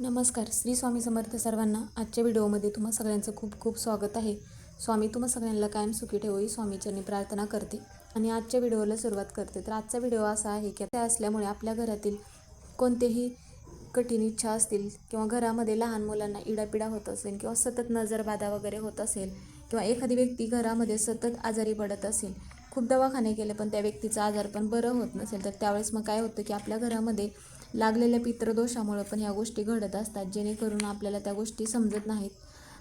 नमस्कार. श्री स्वामी समर्थ सर्वांना. आजच्या व्हिडिओमध्ये तुम्हा सगळ्यांचं खूप खूप स्वागत आहे. स्वामी तुम्हा सगळ्यांना कायम सुखी ठेवो ही स्वामीचरणी प्रार्थना करते आणि आजच्या व्हिडिओला सुरुवात करते. तर आजचा व्हिडिओ असा आहे की त्या असल्यामुळे आपल्या घरातील कोणतेही कठीण इच्छा असतील किंवा घरामध्ये लहान मुलांना इडापिडा होत असेल किंवा सतत नजरबाधा वगैरे होत असेल किंवा एखादी व्यक्ती घरामध्ये सतत आजारी पडत असेल, खूप दवाखाने केले पण त्या व्यक्तीचं आजार पण बरं होत नसेल, तर त्यावेळेस मग काय होतं की आपल्या घरामध्ये लागलेल्या पितृदोषामुळे पण ह्या गोष्टी घडत असतात, जेणेकरून आपल्याला त्या गोष्टी समजत नाहीत.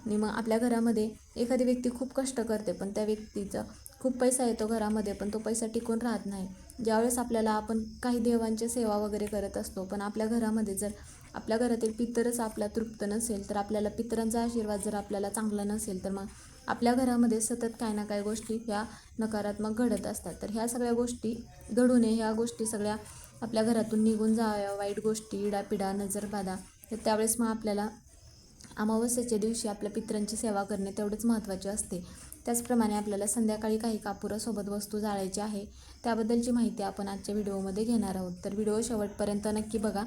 आणि मग आपल्या घरामध्ये एखादी व्यक्ती खूप कष्ट करते पण त्या व्यक्तीचा खूप पैसा येतो घरामध्ये, पण तो पैसा टिकून राहत नाही. ज्यावेळेस आपल्याला आपण काही देवांची सेवा वगैरे करत असतो, पण आपल्या घरामध्ये जर आपल्या घरातील पितरच आपला तृप्त नसेल, तर आपल्याला पितरांचा आशीर्वाद जर आपल्याला चांगला नसेल, तर मग आपल्या घरामध्ये सतत काही ना काही गोष्टी ह्या नकारात्मक घडत असतात. तर ह्या सगळ्या गोष्टी घडू नये, ह्या गोष्टी सगळ्या आपल्या घरातून निघून जाव्या, वाईट गोष्टी, इडापिडा, नजरबाधा, तर त्यावेळेस मग आपल्याला अमावस्येच्या दिवशी आपल्या पितरांची सेवा करणे तेवढंच महत्त्वाचे असते. त्याचप्रमाणे आपल्याला संध्याकाळी काही कापुरासोबत वस्तू जाळायची आहे, त्याबद्दलची माहिती आपण आजच्या व्हिडिओमध्ये घेणार आहोत. तर व्हिडिओ शेवटपर्यंत नक्की बघा.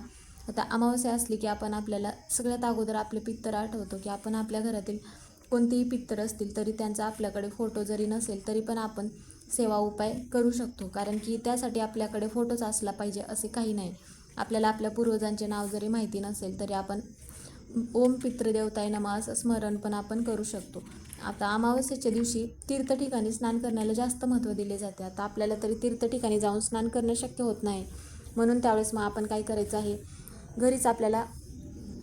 आता अमावस्या असली की आपल्याला सगळ्यात अगोदर आपले पितर आठवतो की आपण आपल्या घरातील कोणतेही पितर असतील तरी त्यांचा आपल्याकडे फोटो जरी नसेल तरी पण आपण सेवा उपाय करू शकतो, कारण की त्यासाठी आपल्याकडे फोटोच असला पाहिजे असे काही नाही. आपल्याला आपल्या पूर्वजांचे नाव जरी माहिती नसेल तरी आपण ओम पितृदेवताय नमः असं स्मरण पण आपण करू शकतो. आता अमावस्येच्या दिवशी तीर्थ ठिकाणी स्नान करण्याला जास्त महत्त्व दिले जाते. आता आपल्याला तरी तीर्थ ठिकाणी जाऊन स्नान करणं शक्य होत नाही, म्हणून त्यावेळेस मग आपण काय करायचं आहे, घरीच आपल्याला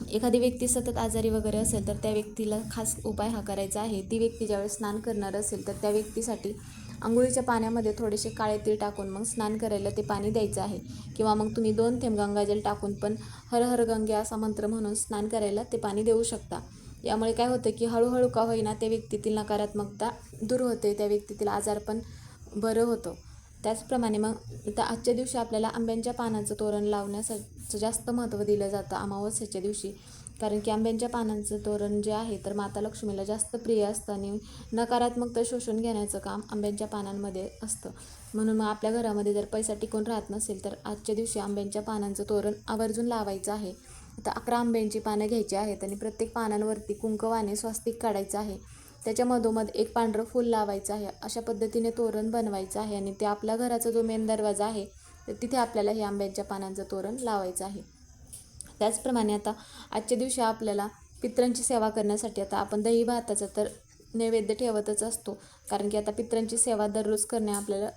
एखादी व्यक्ती सतत आजारी वगैरे असेल तर त्या व्यक्तीला खास उपाय हा करायचा आहे. ती व्यक्ती ज्यावेळेस स्नान करणार असेल तर त्या व्यक्तीसाठी अंघोळीच्या पाण्यामध्ये थोडेसे काळे तीळ टाकून मग स्नान करायला ते पाणी द्यायचं आहे, किंवा मग तुम्ही 2 थेंब गंगाजल टाकून पण हर हर गंगे असा मंत्र म्हणून स्नान करायला ते पाणी देऊ शकता. यामुळे काय होतं की हळूहळू का होईना त्या व्यक्तीतील नकारात्मकता दूर होते, त्या व्यक्तीतील आजार पण बरं होतं. त्याचप्रमाणे मग आता आजच्या दिवशी आपल्याला आंब्यांच्या पानाचं तोरण लावण्याचं जास्त महत्त्व दिलं जातं अमावस्येच्या दिवशी, कारण की आंब्यांच्या पानांचं तोरण जे आहे तर माता लक्ष्मीला जास्त प्रिय असतं आणि नकारात्मकता शोषून घेण्याचं काम आंब्यांच्या पानांमध्ये असतं. म्हणून मग आपल्या घरामध्ये जर पैसा टिकून राहत नसेल तर आजच्या दिवशी आंब्यांच्या पानांचं तोरण आवर्जून लावायचं आहे. आता 11 आंब्यांची पानं घ्यायची आहेत आणि प्रत्येक पानांवरती कुंकवाने स्वस्तिक काढायचं आहे. त्याच्या मधोमध एक पांढरं फूल लावायचं आहे. अशा पद्धतीने तोरण बनवायचं आहे आणि ते आपल्या घराचा जो मेन दरवाजा आहे तर तिथे आपल्याला हे आंब्यांच्या पानांचं तोरण लावायचं आहे. त्याचप्रमाणे आता आजच्या दिवशी आपल्याला पितरांची सेवा करण्यासाठी आता आपण दही भाताचा तर नैवेद्य ठेवतच असतो, कारण की आता पितरांची सेवा दररोज करणे आपल्याला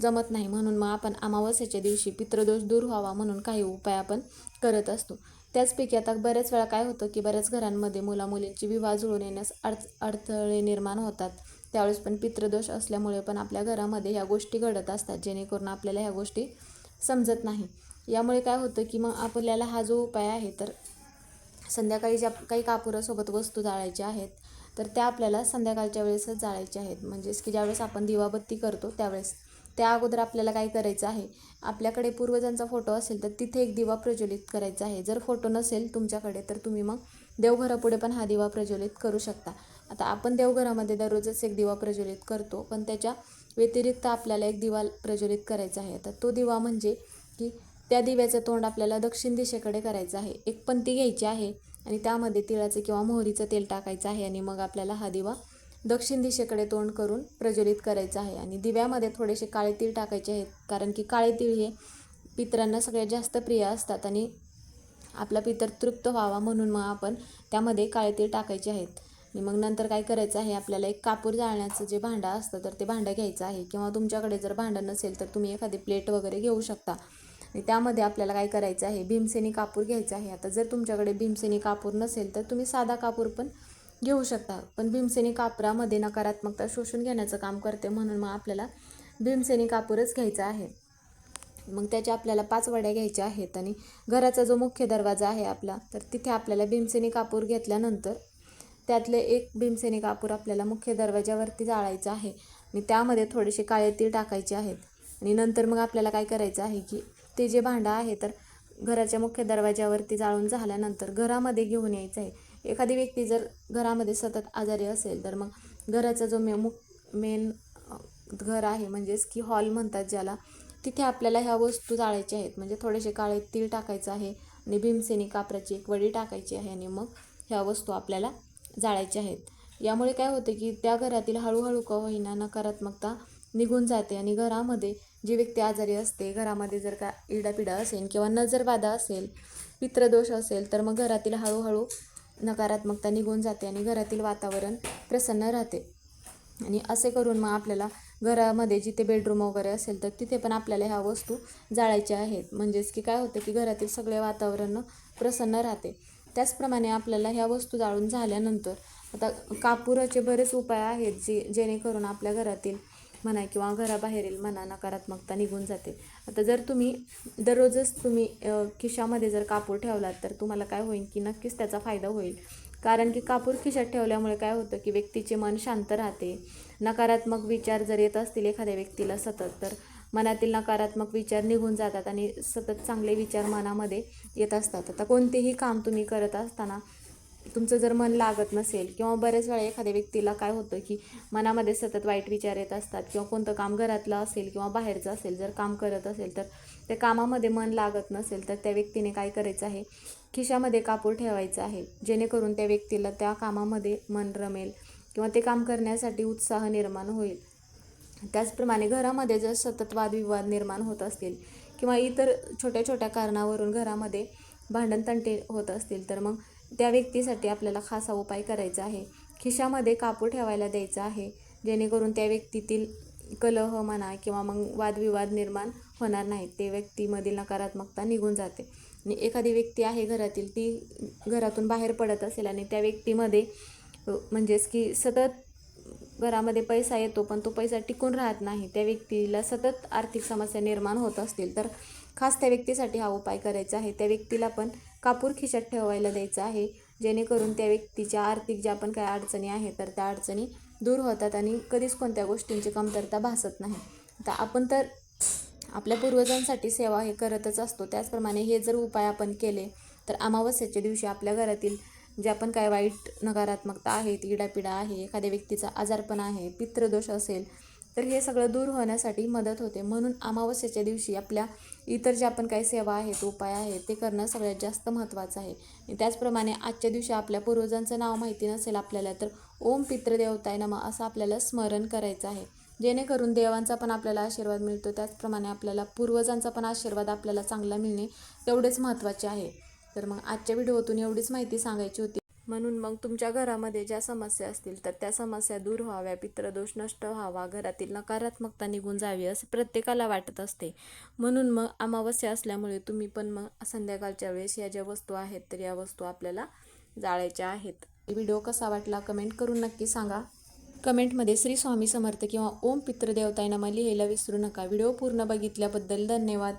जमत नाही, म्हणून मग आपण अमावस्येच्या दिवशी पितृदोष दूर व्हावा म्हणून काही उपाय आपण करत असतो. त्याचपैकी आता बऱ्याच वेळा काय होतं की बऱ्याच घरांमध्ये मुलामुलींची विवाह जुळून येण्यास अडथळे निर्माण होतात. त्यावेळेस पण पितृदोष असल्यामुळे पण आपल्या घरामध्ये ह्या गोष्टी घडत असतात, जेणेकरून आपल्याला ह्या गोष्टी समजत नाही. यामुळे काय होतं की मग आपल्याला हा जो उपाय आहे तर संध्याकाळी ज्या काही कापुरासोबत वस्तू जाळायच्या आहेत तर त्या आपल्याला संध्याकाळच्या वेळेसच जाळायच्या आहेत, म्हणजेच की ज्यावेळेस आपण दिवाबत्ती करतो त्यावेळेस. त्या अगोदर आपल्याला काय करायचं आहे, आपल्याकडे पूर्वजांचा फोटो असेल तर तिथे एक दिवा प्रज्वलित करायचा आहे. जर फोटो नसेल तुमच्याकडे तर तुम्ही मग देवघरापुढे पण हा दिवा प्रज्वलित करू शकता. आता आपण देवघरामध्ये दररोजच एक दिवा प्रज्वलित करतो, पण त्याच्या व्यतिरिक्त आपल्याला एक दिवा प्रज्वलित करायचा आहे. तर तो दिवा म्हणजे की त्या दिव्याचं तोंड आपल्याला दक्षिण दिशेकडे करायचं आहे. एक पंती घ्यायची आहे आणि त्यामध्ये तिळाचं किंवा मोहरीचं तेल टाकायचं आहे आणि मग आपल्याला हा दिवा दक्षिण दिशेकडे तोंड करून प्रज्वलित करायचा आहे. आणि दिव्यामध्ये थोडेसे काळे तीळ टाकायचे आहेत, कारण की काळे तीळ हे पितरांना सगळ्यात जास्त प्रिय असतात आणि आपला पितर तृप्त व्हावा म्हणून मग आपण त्यामध्ये काळे तीळ टाकायचे आहेत. आणि मग नंतर काय करायचं आहे, आपल्याला एक कापूर जाळण्याचं जे भांडं असतं तर ते भांडं घ्यायचं आहे, किंवा तुमच्याकडे जर भांडं नसेल तर तुम्ही एखादी प्लेट वगैरे घेऊ शकता. आणि त्यामध्ये आपल्याला काय करायचं आहे, भीमसेनी कापूर घ्यायचा आहे. आता जर तुमच्याकडे भीमसेनी कापूर नसेल तर तुम्ही साधा कापूर पण घेऊ शकता, पण भीमसेनी कापरामध्ये नकारात्मकता शोषून घेण्याचं काम करते, म्हणून मग आपल्याला भीमसेनी कापूरच घ्यायचा आहे. मग त्याच्या आपल्याला 5 वड्या घ्यायच्या आहेत आणि घराचा जो मुख्य दरवाजा आहे आपला तर तिथे आपल्याला भीमसेनी कापूर घेतल्यानंतर त्यातले एक भीमसेनी कापूर आपल्याला मुख्य दरवाजावरती जाळायचं आहे आणि त्यामध्ये थोडेसे काळे तीळ टाकायचे आहेत. आणि नंतर मग आपल्याला काय करायचं आहे की ते जे भांडं आहे तर घराच्या मुख्य दरवाजावरती जाळून झाल्यानंतर घरामध्ये घेऊन यायचं आहे. एखादी व्यक्ती जर घरामध्ये सतत आजारी असेल तर मग घराचा जो मेन घर आहे, म्हणजेच की हॉल म्हणतात ज्याला, तिथे आपल्याला ह्या वस्तू जाळायच्या आहेत. म्हणजे थोडेसे काळे तीळ टाकायचं आहे आणि भीमसेनी कापराची एक वडी टाकायची आहे आणि मग ह्या वस्तू आपल्याला जाळायच्या आहेत. यामुळे काय होते की त्या घरातील हळूहळू का होईना नकारात्मकता निघून जाते आणि घरामध्ये जी व्यक्ती आजारी असते, घरामध्ये जर का इडापिडा असेल किंवा नजरबाधा असेल, पित्रदोष असेल, तर मग घरातील हळूहळू नकारात्मकता निघून जाते आणि घरातील वातावरण प्रसन्न राहते. आणि असे करून मग आपल्याला घरामध्ये जिथे बेडरूम वगैरे असेल तर तिथे पण आपल्याला ह्या वस्तू जाळायच्या आहेत. म्हणजेच की काय होतं की घरातील सगळे वातावरण प्रसन्न राहते. त्याचप्रमाणे आपल्याला ह्या वस्तू जाळून झाल्यानंतर आता कापुराचे बरेच उपाय आहेत जेणेकरून आपल्या घरातील म्हणा किंवा घराबाहेरील म्हणा नकारात्मकता निघून जाते. आता जर तुम्ही दररोजच तुम्ही खिशामध्ये जर कापूर ठेवलात तर तुम्हाला काय होईल की नक्कीच त्याचा फायदा होईल. कारण की कापूर खिशात ठेवल्यामुळे काय होतं की व्यक्तीचे मन शांत राहते. नकारात्मक विचार जर येत असतील एखाद्या व्यक्तीला सतत, तर मनातील नकारात्मक विचार निघून जातात आणि सतत चांगले विचार मनामध्ये येत असतात. आता कोणतेही काम तुम्ही करत असताना तुमचं जर मन लागत नसेल किंवा बरेच वेळा एखाद्या व्यक्तीला काय होतं की मनामध्ये सतत वाईट विचार येत असतात किंवा कोणतं काम घरातलं असेल किंवा बाहेरचं असेल, जर काम करत असेल तर त्या कामामध्ये मन लागत नसेल तर त्या व्यक्तीने काय करायचं आहे, खिशामध्ये कापूर ठेवायचं आहे. जेणेकरून त्या व्यक्तीला त्या कामामध्ये मन रमेल किंवा ते काम करण्यासाठी उत्साह निर्माण होईल. त्याचप्रमाणे घरामध्ये जर सतत वादविवाद निर्माण होत असतील किंवा इतर छोट्या छोट्या कारणावरून घरामध्ये भांडणतंटे होत असतील तर मग त्या व्यक्तीसाठी आपल्याला खासा उपाय करायचा आहे. खिशामध्ये कापूर ठेवायला द्यायचा आहे. जेणेकरून त्या व्यक्तीतील कलह म्हणा किंवा मग वादविवाद निर्माण होणार नाहीत. ते व्यक्तीमधील नकारात्मकता निघून जाते. आणि एखादी व्यक्ती आहे घरातील, ती घरातून बाहेर पडत असेल आणि त्या व्यक्तीमध्ये म्हणजेच की सतत घरामध्ये पैसा येतो पण तो पैसा टिकून राहत नाही, त्या व्यक्तीला सतत आर्थिक समस्या निर्माण होत असतील तर खास त्या व्यक्तीसाठी हा उपाय करायचा आहे. त्या व्यक्तीला पण कापूर खिशात ठेवायला द्यायचा आहे. जेणेकरून त्या व्यक्तीच्या आर्थिक ज्या पण काही अडचणी आहेत तर त्या अडचणी दूर होतात आणि कधीच कोणत्या गोष्टींची कमतरता भासत नाही. आता आपण तर आपल्या पूर्वजांसाठी सेवा हे करतच असतो. त्याचप्रमाणे हे जर उपाय आपण केले तर अमावस्येच्या दिवशी आपल्या घरातील ज्या पण काय वाईट नकारात्मकता आहेत, इडापिडा आहे, एखाद्या व्यक्तीचा आजारपण आहे, पितृदोष असेल, तर हे सगळं दूर होण्यासाठी मदत होते. म्हणून अमावस्येच्या दिवशी आपल्या इतर ज्या पण काही सेवा आहेत, उपाय आहेत, ते करणं सगळ्यात जास्त महत्त्वाचं आहे. त्याचप्रमाणे आजच्या दिवशी आपल्या पूर्वजांचं नाव माहिती नसेल आपल्याला तर ओम पितृदेवताय नमः असं आपल्याला स्मरण करायचं आहे. जेणेकरून देवांचा पण आपल्याला आशीर्वाद मिळतो. त्याचप्रमाणे आपल्याला पूर्वजांचा पण आशीर्वाद आपल्याला चांगला मिळणे तेवढेच महत्त्वाचे आहे. तर मग आजच्या व्हिडिओतून एवढीच माहिती सांगायची होती. म्हणून मग तुमच्या घरामध्ये ज्या समस्या असतील तर त्या समस्या दूर व्हाव्या, पितृदोष नष्ट व्हावा, घरातील नकारात्मकता निघून जावी असे प्रत्येकाला वाटत असते. म्हणून मग अमावस्या असल्यामुळे तुम्ही पण मग संध्याकाळच्या वेळेस या ज्या वस्तू आहेत तर या वस्तू आपल्याला जाळायच्या आहेत. व्हिडिओ कसा वाटला कमेंट करून नक्की सांगा. कमेंटमध्ये श्री स्वामी समर्थ किंवा ओम पितृदेवताय नमः लिहायला विसरू नका. व्हिडिओ पूर्ण बघितल्याबद्दल धन्यवाद.